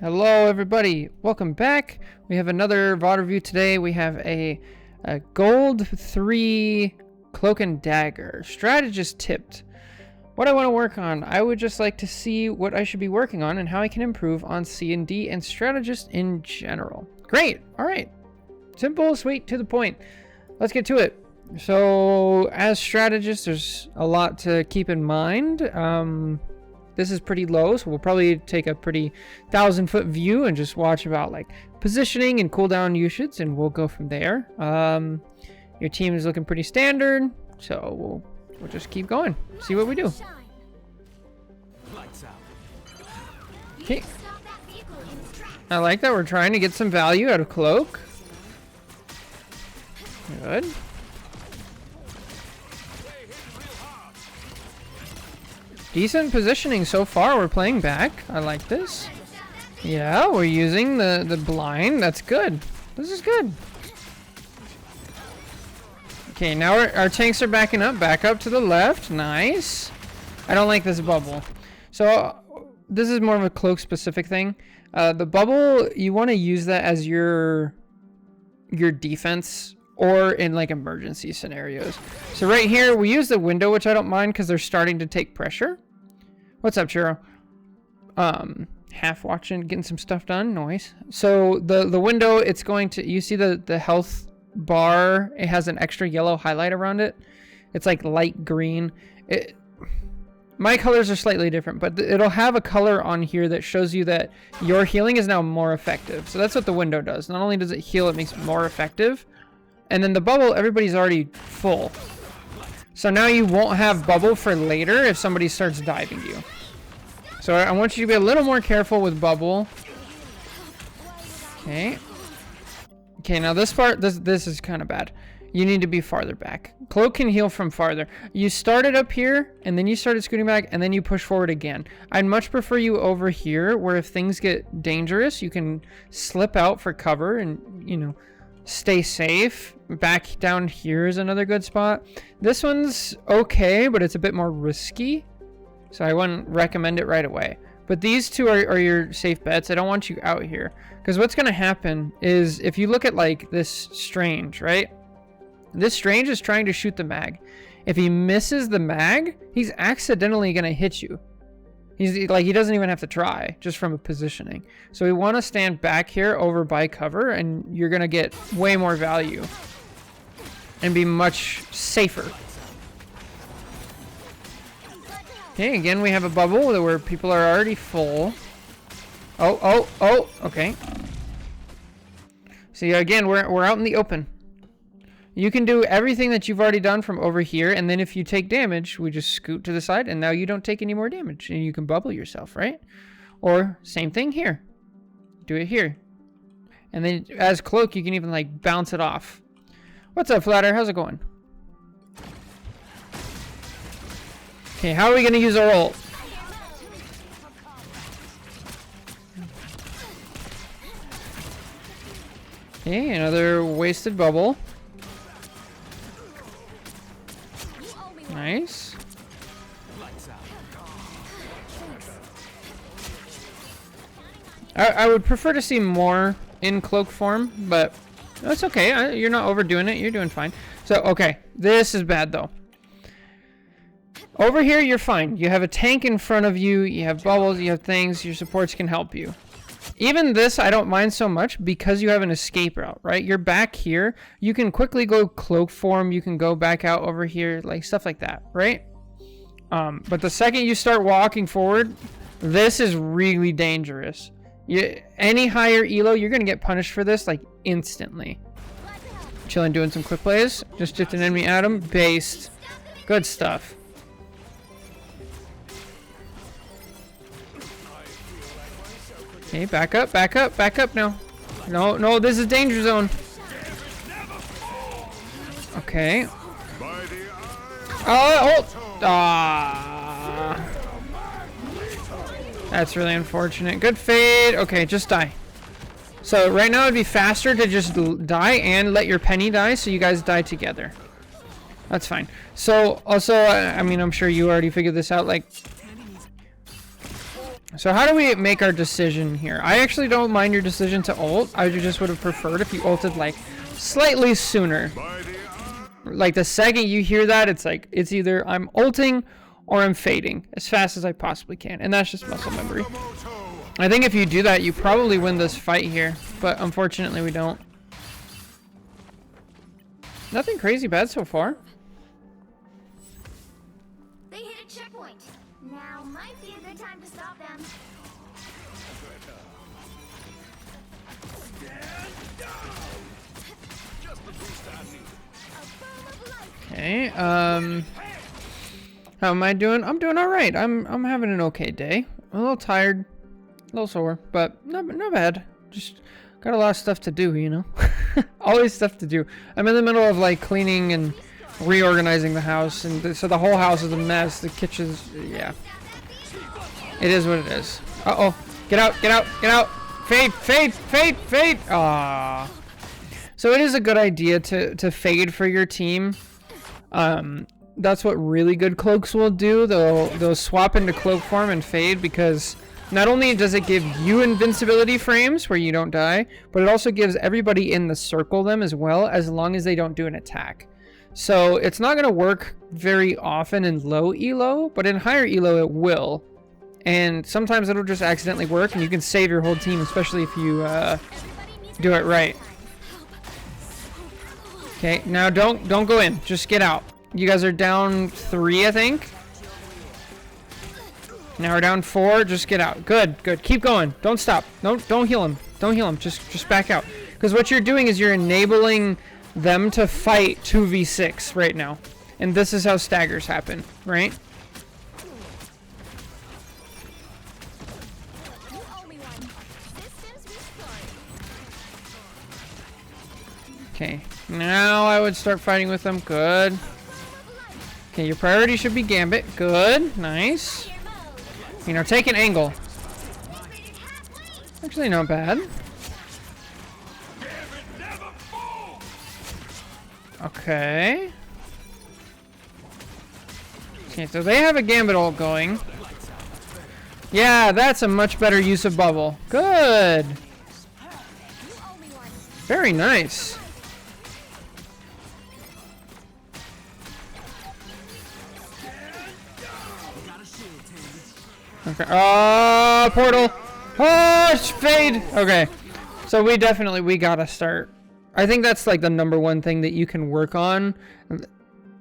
Hello everybody, welcome back. We have another VOD review today. We have a gold 3 cloak and dagger. Strategist tipped. What I want to work on, I would just like to see what I should be working on and how I can improve on CnD and strategist in general. Great, alright. Simple, sweet, to the point. Let's get to it. So as strategist, there's a lot to keep in mind. This is pretty low, so we'll probably take a pretty 1,000-foot view and just watch about like positioning and cooldown usage, and we'll go from there. Your team is looking pretty standard, so we'll just keep going, see what we do. Okay. I like that we're trying to get some value out of cloak. Good. Decent positioning so far. We're playing back. I like this. Yeah, we're using the blind. That's good. This is good. Okay, now our tanks are backing up. Back up to the left. Nice. I don't like this bubble. So this is more of a cloak specific thing. The bubble, you want to use that as your defense or in like emergency scenarios. So right here, we use the window, which I don't mind because they're starting to take pressure. What's up, Churro? Half watching, getting some stuff done. Noise. So the window, it's going to, you see the health bar, it has an extra yellow highlight around it. It's like light green. My colors are slightly different, but it'll have a color on here that shows you that your healing is now more effective. So that's what the window does. Not only does it heal, it makes it more effective. And then the bubble, everybody's already full. So now you won't have bubble for later if somebody starts diving you. So I want you to be a little more careful with bubble. Okay. Okay, now this part, this is kind of bad. You need to be farther back. Cloak can heal from farther. You started up here, and then you started scooting back, and then you push forward again. I'd much prefer you over here, where if things get dangerous, you can slip out for cover and, you know, stay safe. Back down here is another good spot. This one's okay, but it's a bit more risky, so I wouldn't recommend it right away. But these two are your safe bets. I don't want you out here, because what's going to happen is if you look at like this Strange, right? This Strange is trying to shoot the mag. If he misses the mag, he's accidentally going to hit you. He's like, he doesn't even have to try, just from a positioning. So we want to stand back here over by cover, and you're going to get way more value and be much safer. Okay, again, we have a bubble where people are already full. Oh, okay. See, again, we're out in the open. You can do everything that you've already done from over here, and then if you take damage, we just scoot to the side, and now you don't take any more damage, and you can bubble yourself, right? Or same thing here. Do it here. And then as cloak, you can even like bounce it off. What's up, Flatter? How's it going? Okay, how are we going to use our ult? Okay, another wasted bubble. Nice. I would prefer to see more in cloak form, but that's okay. You're not overdoing it. You're doing fine. So, okay. This is bad, though. Over here, you're fine. You have a tank in front of you. You have bubbles. You have things. Your supports can help you. Even this, I don't mind so much because you have an escape route, right? You're back here. You can quickly go cloak form. You can go back out over here, like stuff like that, right? But the second you start walking forward, this is really dangerous. Any higher elo, you're going to get punished for this, like, instantly. Chilling, doing some quick plays. Just dipped an enemy at him. Based. Good stuff. Okay, back up now. No, this is danger zone. Okay. That's really unfortunate. Good fade. Okay, just die. So right now it'd be faster to just die and let your penny die, so you guys die together. That's fine. So also, I mean, I'm sure you already figured this out. Like, So how do we make our decision here? I actually don't mind your decision to ult. I just would have preferred if you ulted like slightly sooner. Like the second you hear that, it's like, it's either I'm ulting or I'm fading as fast as I possibly can. And that's just muscle memory. I think if you do that, you probably win this fight here. But unfortunately, we don't. Nothing crazy bad so far. They hit a checkpoint. Now might be a good time to stop them. Okay, how am I doing? I'm doing all right. I'm having an okay day. I'm a little tired, a little sore, but not bad. Just got a lot of stuff to do, you know. Always stuff to do. I'm in the middle of like cleaning and reorganizing the house, and so the whole house is a mess. The kitchen's, yeah. It is what it is. Uh-oh. Get out, get out, get out. Fade, fade, fade, fade. Ah. So it is a good idea to fade for your team. That's what really good cloaks will do. They'll swap into cloak form and fade, because not only does it give you invincibility frames where you don't die, but it also gives everybody in the circle them as well, as long as they don't do an attack. So it's not going to work very often in low elo, but in higher elo it will. And sometimes it'll just accidentally work, and you can save your whole team, especially if you do it right. Okay, now don't go in. Just get out. You guys are down 3, I think. Now we're down 4. Just get out. Good, good. Keep going. Don't stop. Don't heal him. Don't heal him. Just back out. Because what you're doing is you're enabling them to fight 2v6 right now. And this is how staggers happen, right? Okay, now I would start fighting with them. Good. Okay, your priority should be Gambit. Good, nice. You know, take an angle. Actually, not bad. Okay. Okay, so they have a Gambit ult going. Yeah, that's a much better use of bubble. Good. Very nice. Okay. Oh, portal. Oh, fade. Okay. So we gotta start. I think that's like the #1 thing that you can work on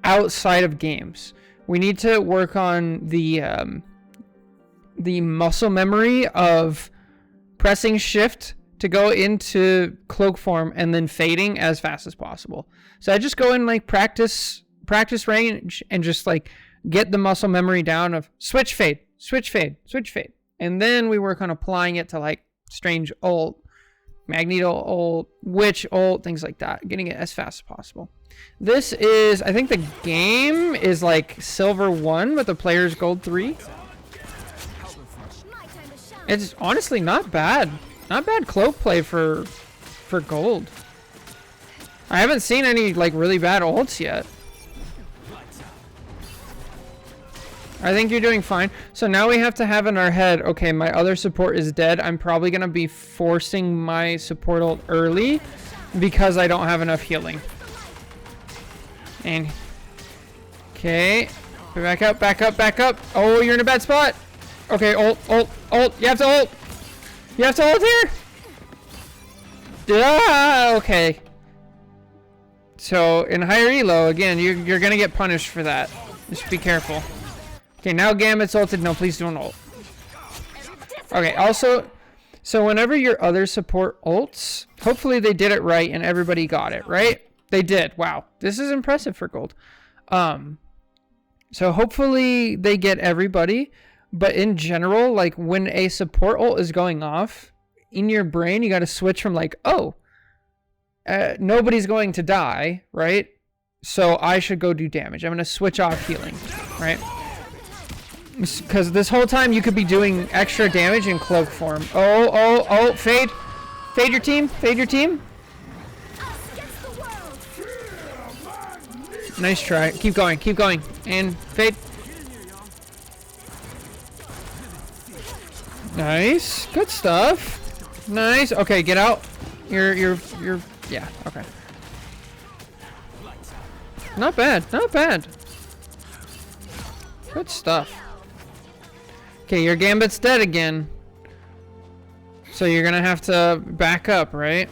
outside of games. We need to work on the muscle memory of pressing shift to go into cloak form and then fading as fast as possible. So I just go in like practice range and just like get the muscle memory down of switch fade, switch fade, switch fade. And then we work on applying it to like strange ult, magneto ult, witch ult, things like that, getting it as fast as possible. This is, I think the game is like silver 1 with the player's gold 3. It's honestly not bad. Not bad cloak play for gold. I haven't seen any like really bad ults yet. I think you're doing fine. So now we have to have in our head, okay, my other support is dead. I'm probably going to be forcing my support ult early because I don't have enough healing. And, okay. Back up, back up, back up. Oh, you're in a bad spot. Okay, ult, ult, ult. You have to ult. You have to ult here. Ah, okay. So in higher elo, again, you're going to get punished for that. Just be careful. Okay, now Gambit's ulted. No, please don't ult. Okay, also, so whenever your other support ults, hopefully they did it right and everybody got it, right? They did. Wow. This is impressive for gold. So hopefully they get everybody, but in general, like when a support ult is going off, in your brain, you got to switch from like, oh, nobody's going to die, right? So I should go do damage. I'm going to switch off healing, right? Because this whole time you could be doing extra damage in cloak form. Oh, oh, oh, fade. Fade your team. Fade your team. Nice try. Keep going. Keep going. And fade. Nice. Good stuff. Nice. Okay, get out. You're yeah, okay. Not bad. Not bad. Good stuff. Okay, your Gambit's dead again. So you're gonna have to back up, right?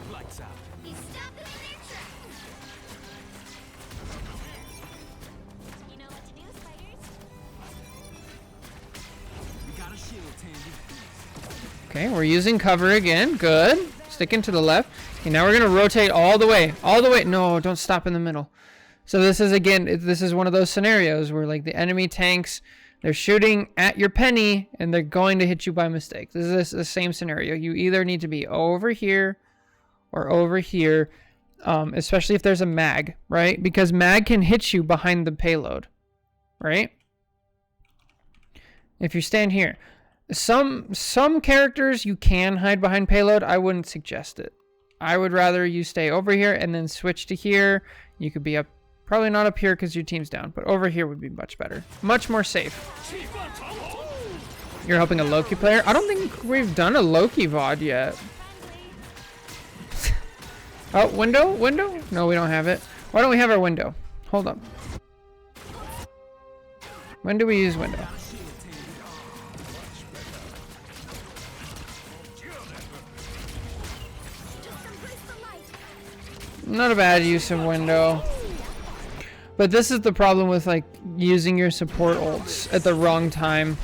Okay, we're using cover again. Good. Sticking to the left. Okay, now we're gonna rotate all the way. All the way. No, don't stop in the middle. So this is, again, this is one of those scenarios where, like, the enemy tanks, they're shooting at your penny and they're going to hit you by mistake. This is the same scenario. You either need to be over here or over here, especially if there's a mag, right? Because mag can hit you behind the payload, right? If you stand here. Some characters you can hide behind payload. I wouldn't suggest it. I would rather you stay over here and then switch to here. You could be up, probably not up here because your team's down, but over here would be much better. Much more safe. You're helping a Loki player? I don't think we've done a Loki VOD yet. Oh, window? Window? No, we don't have it. Why don't we have our window? Hold up. When do we use window? Not a bad use of window. But this is the problem with, like, using your support ults at the wrong time.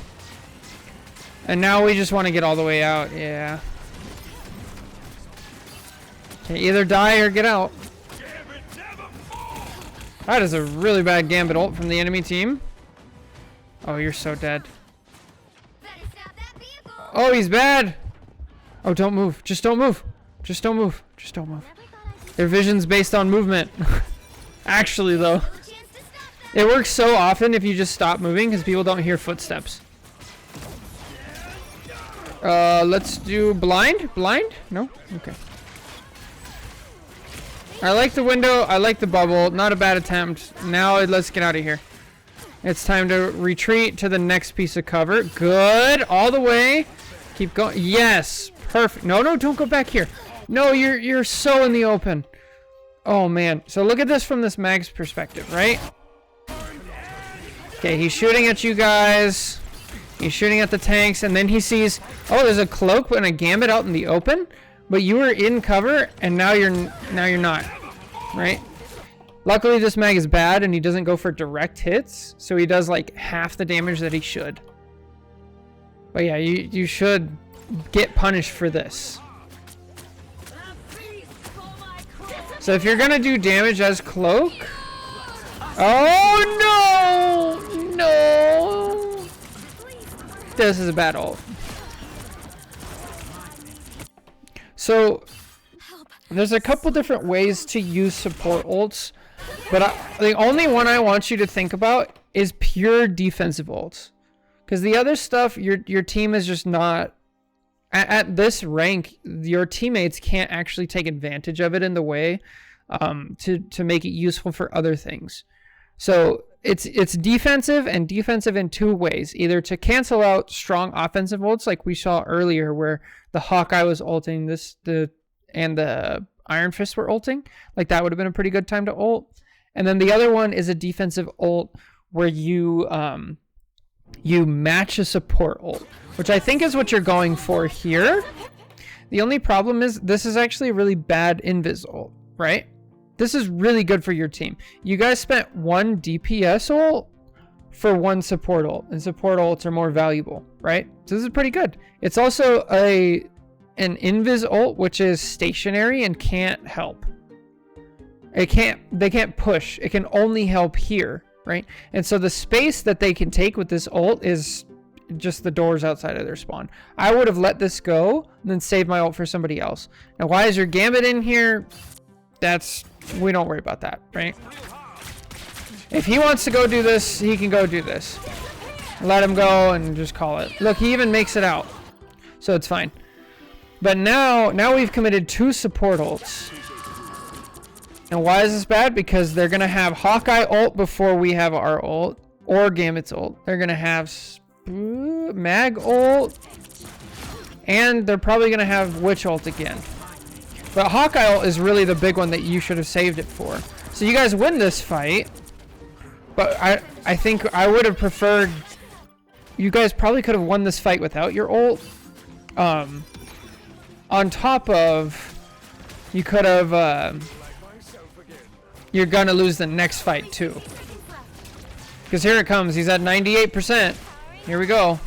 And now we just want to get all the way out. Yeah. Okay, either die or get out. That is a really bad Gambit ult from the enemy team. Oh, you're so dead. Oh, he's bad. Oh, don't move. Just don't move. Just don't move. Just don't move. Their vision's based on movement. Actually, though. It works so often if you just stop moving because people don't hear footsteps. Let's do blind? Blind? No? Okay. I like the window. I like the bubble. Not a bad attempt. Now let's get out of here. It's time to retreat to the next piece of cover. Good. All the way. Keep going. Yes. Perfect. No, no, don't go back here. No, you're so in the open. Oh, man. So look at this from this mag's perspective, right? Okay, he's shooting at you guys. He's shooting at the tanks, and then he sees, oh, there's a cloak and a Gambit out in the open, but you were in cover, and now you're not, right? Luckily, this mag is bad, and he doesn't go for direct hits, so he does like half the damage that he should. But yeah, you should get punished for this. So if you're gonna do damage as cloak, oh no, no, this is a bad ult. So there's a couple different ways to use support ults, but the only one I want you to think about is pure defensive ults, because the other stuff your team is just not. At this rank, your teammates can't actually take advantage of it in the way to make it useful for other things. So it's defensive, and defensive in two ways. Either to cancel out strong offensive ults like we saw earlier where the Hawkeye was ulting and the Iron Fist were ulting. Like that would have been a pretty good time to ult. And then the other one is a defensive ult where you match a support ult, which I think is what you're going for here. The only problem is this is actually a really bad invis ult, right? This is really good for your team. You guys spent one DPS ult for one support ult, and support ults are more valuable, right? So this is pretty good. It's also an invis ult, which is stationary and can't help. They can't push. It can only help here, right? And so the space that they can take with this ult is just the doors outside of their spawn. I would have let this go and then save my ult for somebody else. Now, why is your Gambit in here? We don't worry about that, right? If he wants to go do this, he can go do this. Let him go and just call it. Look, he even makes it out. So it's fine. But now we've committed two support ults. And why is this bad? Because they're going to have Hawkeye ult before we have our ult, or Gambit's ult. They're going to have Mag ult, And they're probably going to have Witch ult again. But Hawkeye ult is really the big one that you should have saved it for. So you guys win this fight. But I think I would have preferred... You guys probably could have won this fight without your ult. On top of... You could have... you're going to lose the next fight too. Because here it comes. He's at 98%. Here we go.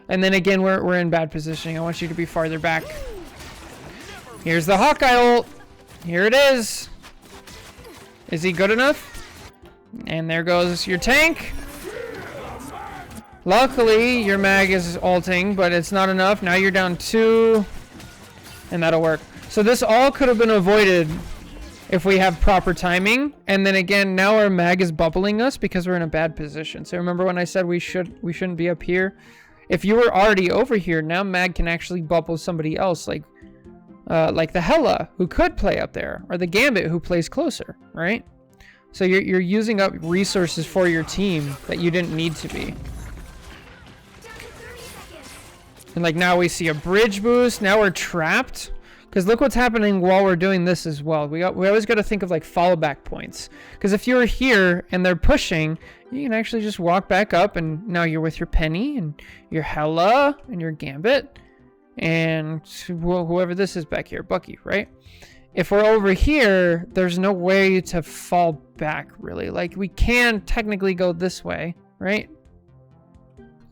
And then again, we're in bad positioning. I want you to be farther back. Here's the Hawkeye ult. Here it is. Is he good enough? And there goes your tank. Luckily, your mag is ulting, but it's not enough. Now you're down 2. And that'll work. So this all could have been avoided if we have proper timing. And then again, now our mag is bubbling us because we're in a bad position. So remember when I said we shouldn't be up here? If you were already over here, now mag can actually bubble somebody else, like the Hela, who could play up there, or the Gambit, who plays closer, right? So you're using up resources for your team that you didn't need to be. And like now we see a bridge boost. Now we're trapped. Because look what's happening while we're doing this as well. We always got to think of like fallback points. Because if you're here and they're pushing, you can actually just walk back up, and now you're with your Penny and your Hela and your Gambit and whoever this is back here, Bucky, right? If we're over here, there's no way to fall back really. Like we can technically go this way, right?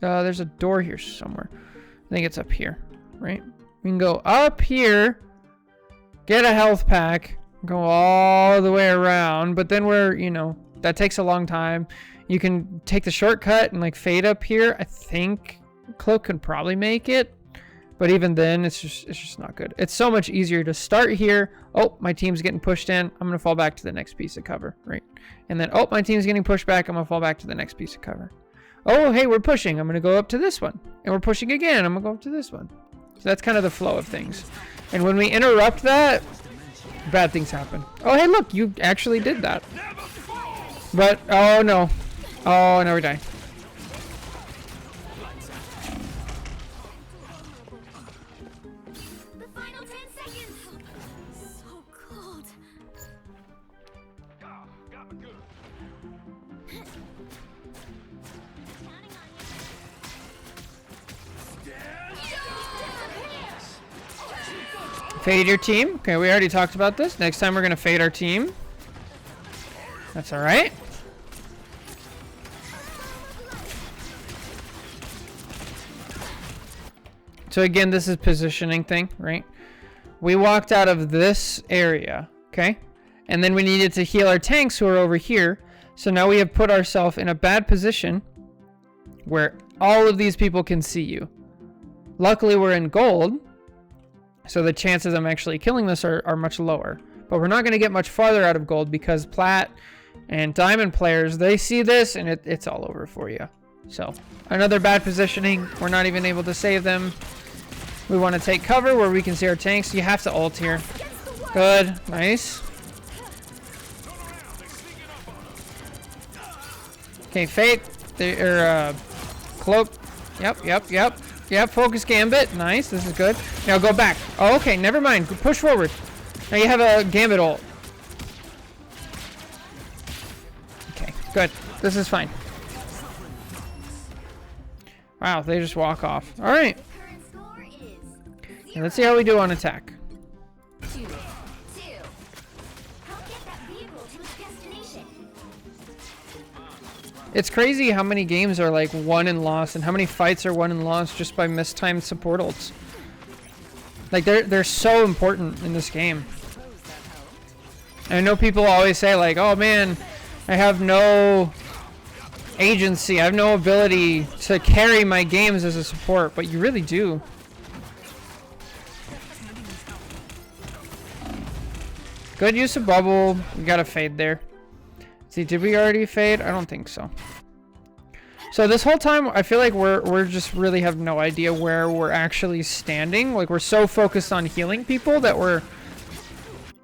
There's a door here somewhere. I think it's up here, right? We can go up here. Get a health pack, go all the way around, but then that takes a long time. You can take the shortcut and like fade up here. I think Cloak could probably make it, but even then it's just not good. It's so much easier to start here. Oh, my team's getting pushed in. I'm gonna fall back to the next piece of cover, right? And then, oh, my team's getting pushed back. I'm gonna fall back to the next piece of cover. Oh, hey, we're pushing. I'm gonna go up to this one, and we're pushing again. I'm gonna go up to this one. So that's kind of the flow of things. And when we interrupt that, bad things happen. Oh, hey, look, you actually did that. But, oh, no. Oh, no, we die. The final 10 seconds. So cold. Fade your team. Okay, we already talked about this. Next time we're going to fade our team. That's all right. So again, this is positioning thing, right? We walked out of this area, okay? And then we needed to heal our tanks who are over here. So now we have put ourselves in a bad position where all of these people can see you. Luckily, we're in gold. So the chances of them actually killing this are much lower. But we're not going to get much farther out of gold because plat and diamond players, they see this and it's all over for you. So another bad positioning. We're not even able to save them. We want to take cover where we can see our tanks. You have to ult here. Good. Nice. Okay, Fate. Cloak. Yep. Yep, focus Gambit. Nice, this is good. Now go back. Oh, okay, never mind. Push forward. Now you have a Gambit ult. Okay, good. This is fine. Wow, they just walk off. All right. Now let's see how we do on attack. It's crazy how many games are like won and lost, and how many fights are won and lost just by mistimed support ults. Like they're so important in this game. I know people always say like, oh man, I have no agency, I have no ability to carry my games as a support, but you really do. Good use of bubble. We got a fade there. See, did we already fade? I don't think so. So this whole time, I feel like we're just really have no idea where we're actually standing. Like we're so focused on healing people that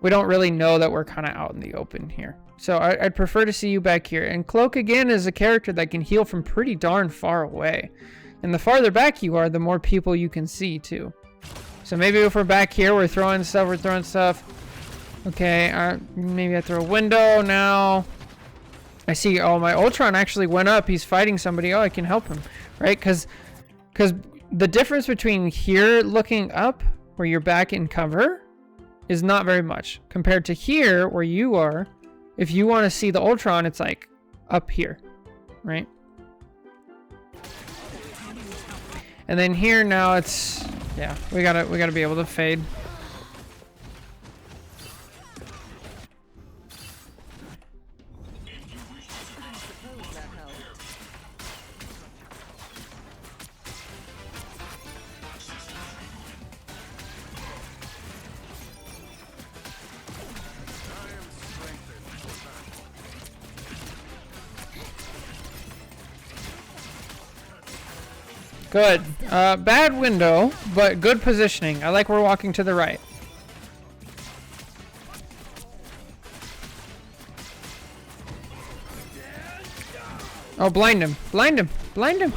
we don't really know that we're kind of out in the open here. So I'd prefer to see you back here. And Cloak again is a character that can heal from pretty darn far away. And the farther back you are, the more people you can see too. So maybe if we're back here, we're throwing stuff. Okay, maybe I throw a window now. I see, oh, my Ultron actually went up. He's fighting somebody. Oh, I can help him, right? Because the difference between here looking up, where you're back in cover, is not very much. Compared to here, where you are, if you want to see the Ultron, it's like up here, right? And then here now it's, yeah, we gotta be able to fade. Good. Bad window, but good positioning. I like we're walking to the right. Oh, blind him. Blind him. Blind him.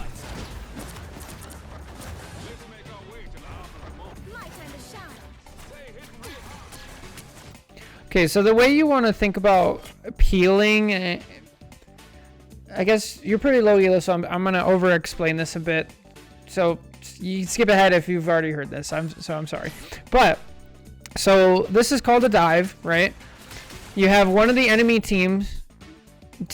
Okay, so the way you want to think about peeling, I guess you're pretty low elo, so I'm going to over-explain this a bit. So you skip ahead if you've already heard this. I'm sorry. But so this is called a dive, right? You have one of the enemy team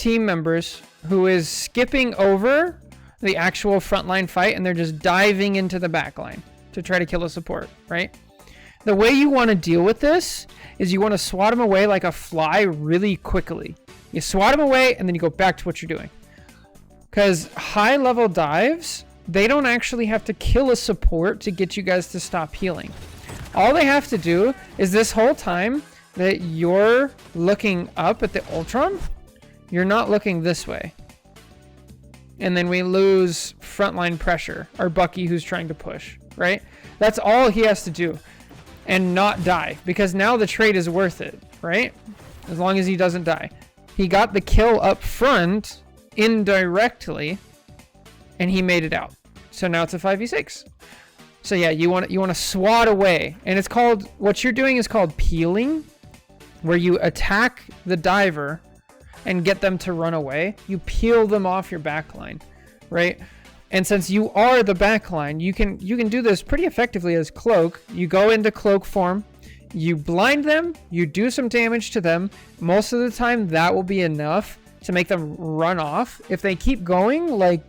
members who is skipping over the actual frontline fight, and they're just diving into the back line to try to kill a support, right? The way you want to deal with this is you want to swat them away like a fly really quickly. You swat them away, and then you go back to what you're doing. Because high-level dives, they don't actually have to kill a support to get you guys to stop healing. All they have to do is this whole time that you're looking up at the Ultron, you're not looking this way. And then we lose frontline pressure, or Bucky who's trying to push, right? That's all he has to do. And not die, because now the trade is worth it, right? As long as he doesn't die. He got the kill up front indirectly, and he made it out. So now it's a 5v6. So yeah, you want to swat away, and it's called, what you're doing is called peeling, where you attack the diver and get them to run away. You peel them off your backline, right? And since you are the backline, you can do this pretty effectively as Cloak. You go into Cloak form, you blind them, you do some damage to them. Most of the time that will be enough to make them run off. If they keep going, like,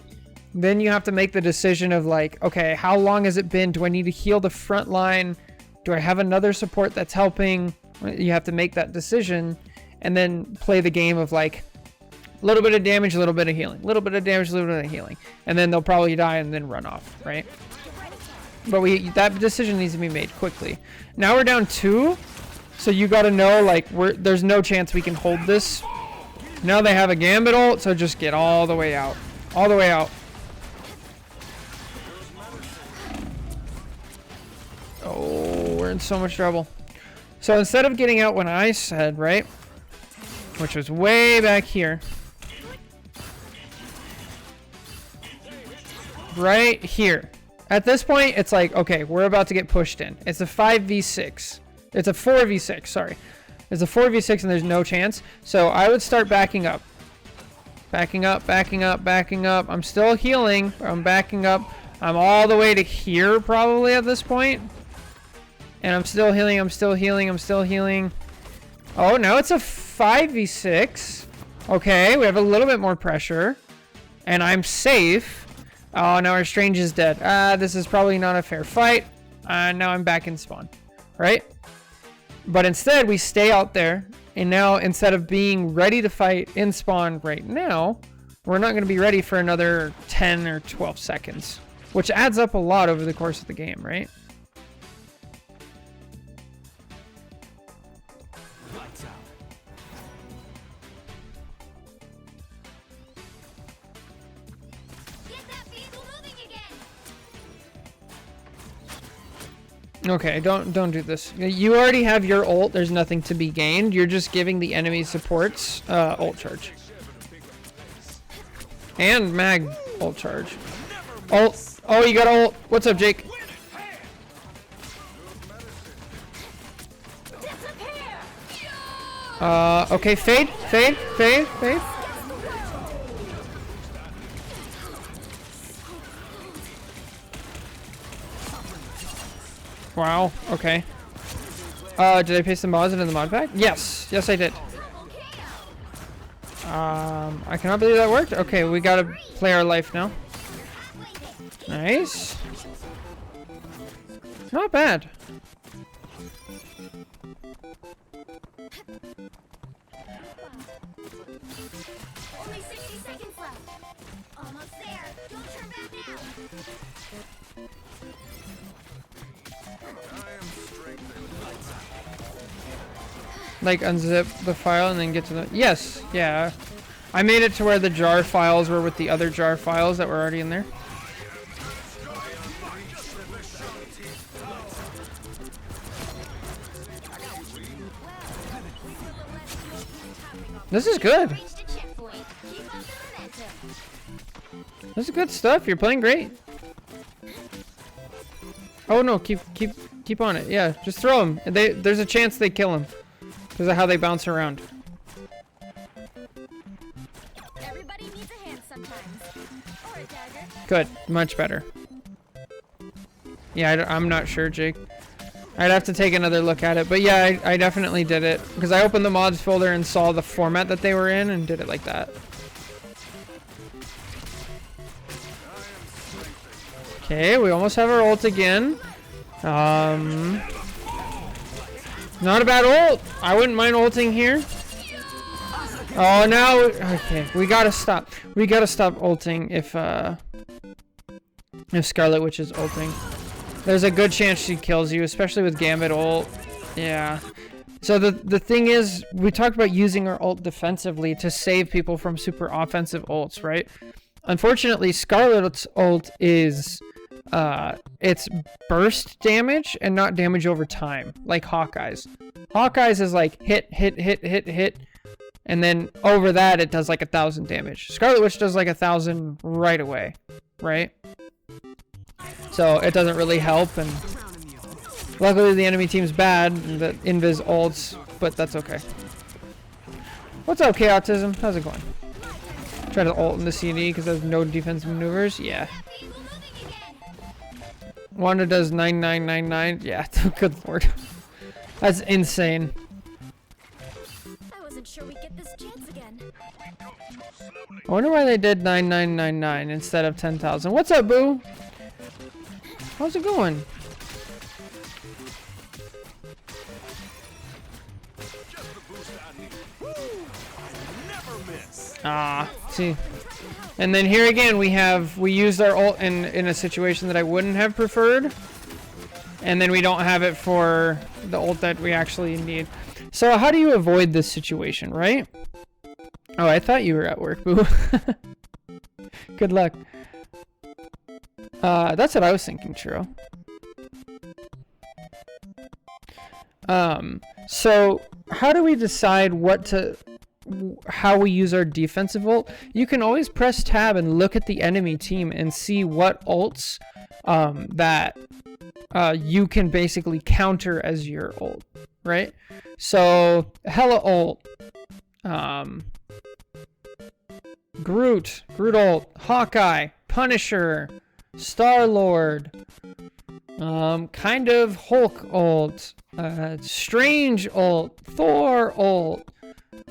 then you have to make the decision of like, okay, how long has it been? Do I need to heal the front line? Do I have another support that's helping? You have to make that decision and then play the game of like a little bit of damage, a little bit of healing, a little bit of damage, a little bit of healing. And then they'll probably die and then run off, right? But that decision needs to be made quickly. Now we're down 2. So you got to know, like, there's no chance we can hold this. Now they have a Gambit ult, so just get all the way out. All the way out. Oh, we're in so much trouble. So instead of getting out when I said, right, which was way back here, right here. At this point, it's like, okay, we're about to get pushed in. It's a 5v6. It's a 4v6, sorry. It's a 4v6 and there's no chance. So I would start backing up. Backing up, backing up, backing up. I'm still healing. I'm backing up. I'm all the way to here probably at this point. And I'm still healing, I'm still healing, I'm still healing. Oh, now it's a 5v6. Okay, we have a little bit more pressure. And I'm safe. Oh, now our Strange is dead. This is probably not a fair fight. Now I'm back in spawn. Right? But instead, we stay out there. And now, instead of being ready to fight in spawn right now, we're not going to be ready for another 10 or 12 seconds. Which adds up a lot over the course of the game, right? Okay, don't do this. You already have your ult. There's nothing to be gained. You're just giving the enemy supports ult charge. And mag ult charge. Ult. Oh, you got ult. What's up, Jake? Okay, fade. Wow, okay. Did I paste the mods into the mod pack? Yes, yes I did. I cannot believe that worked. Okay, we gotta play our life now. Nice. Not bad. Only 60 seconds left. Almost there. Don't turn back now. Like unzip the file and then get to the... Yes, yeah. I made it to where the jar files were with the other jar files that were already in there. This is good. This is good stuff. You're playing great. Oh no, keep on it. Yeah, just throw them. There's a chance they kill him because of how they bounce around. Everybody needs a hand sometimes. Or a dagger. Good, much better. Yeah, I'm not sure, Jake. I'd have to take another look at it, but yeah, I definitely did it because I opened the mods folder and saw the format that they were in and did it like that. Okay, we almost have our ult again. Not a bad ult. I wouldn't mind ulting here. Oh, now okay, we gotta stop. We gotta stop ulting if Scarlet Witch is ulting. There's a good chance she kills you, especially with Gambit ult. Yeah. So the thing is, we talked about using our ult defensively to save people from super offensive ults, right? Unfortunately, Scarlet's ult is it's burst damage and not damage over time, like Hawkeye's. Hawkeye's is like hit, and then over that it does like 1,000 damage. Scarlet Witch does like 1,000 right away, right? So it doesn't really help, and luckily the enemy team's bad, the invis ults, but that's okay. What's up, K-Autism? How's it going? Try to ult in the CnD because there's no defensive maneuvers. Yeah. Wanda does 9999. Yeah, good lord. That's insane. I wasn't sure we'd get this chance again. I wonder why they did 9999 instead of 10,000. What's up, Boo? How's it going? Ah, see. And then here again we used our ult in a situation that I wouldn't have preferred. And then we don't have it for the ult that we actually need. So how do you avoid this situation, right? Oh, I thought you were at work, Boo. Good luck. That's what I was thinking, Churro. So how do we decide how we use our defensive ult? You can always press tab and look at the enemy team and see what ults that you can basically counter as your ult, right? So Hella ult, Groot ult, Hawkeye, Punisher, Star-Lord, kind of Hulk ult, Strange ult, Thor ult,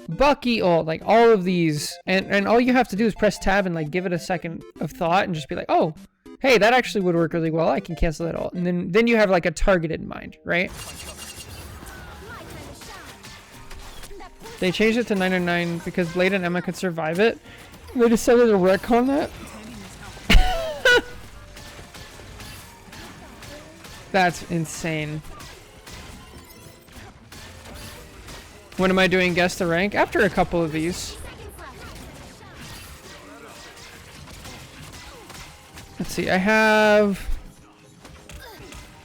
Bucky ult, like all of these, and all you have to do is press tab and like give it a second of thought and just be like, oh, hey, that actually would work really well. I can cancel that ult, and then you have like a target in mind, right? They changed it to 909 because Blade and Emma could survive it. They decided to retcon that. That's insane. When am I doing guess the rank? After a couple of these. Let's see, I have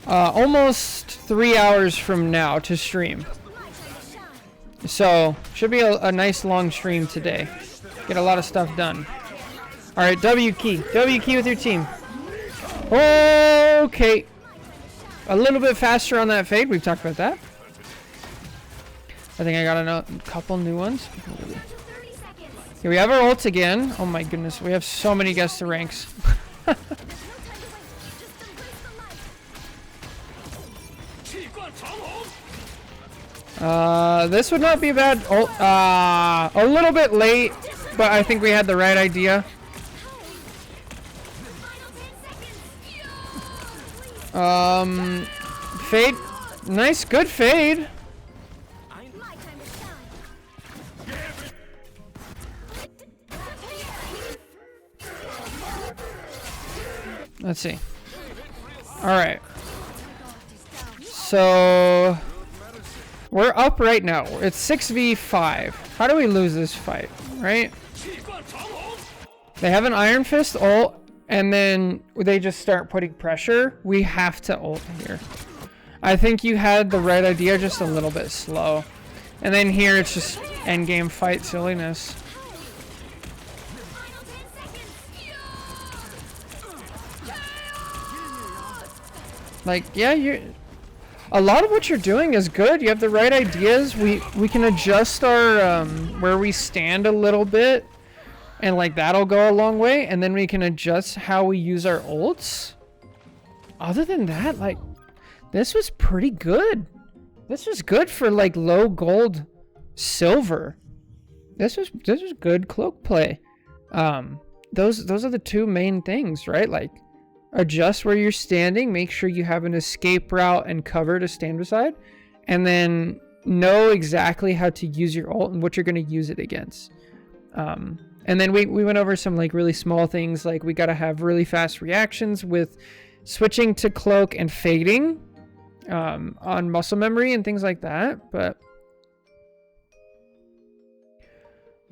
almost 3 hours from now to stream. So, should be a nice long stream today. Get a lot of stuff done. Alright, W key. W key with your team. Okay. A little bit faster on that fade. We've talked about that. I think I got a couple new ones. Here we have our ults again. Oh my goodness. We have so many guess the ranks. This would not be a bad ult. A little bit late, but I think we had the right idea. Fade. Nice, good fade. Let's see. All right. So we're up right now. It's 6v5. How do we lose this fight, right? They have an Iron Fist ult, and then they just start putting pressure. We have to ult here. I think you had the right idea, just a little bit slow. And then here it's just endgame fight silliness. Like, yeah, a lot of what you're doing is good. You have the right ideas. We can adjust our where we stand a little bit, and like that'll go a long way. And then we can adjust how we use our ults. Other than that, like, this was pretty good. This was good for like low gold silver. This was good cloak play. Those are the two main things, right? Like, adjust where you're standing, make sure you have an escape route and cover to stand beside, and then know exactly how to use your ult and what you're going to use it against. And then we went over some like really small things, like we got to have really fast reactions with switching to cloak and fading on muscle memory and things like that. But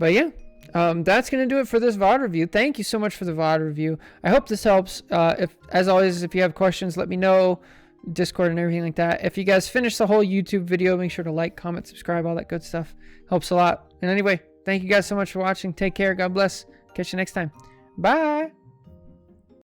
yeah. That's going to do it for this VOD review. Thank you so much for the VOD review. I hope this helps. As always, if you have questions, let me know. Discord and everything like that. If you guys finish the whole YouTube video, make sure to like, comment, subscribe, all that good stuff. Helps a lot. And anyway, thank you guys so much for watching. Take care. God bless. Catch you next time. Bye.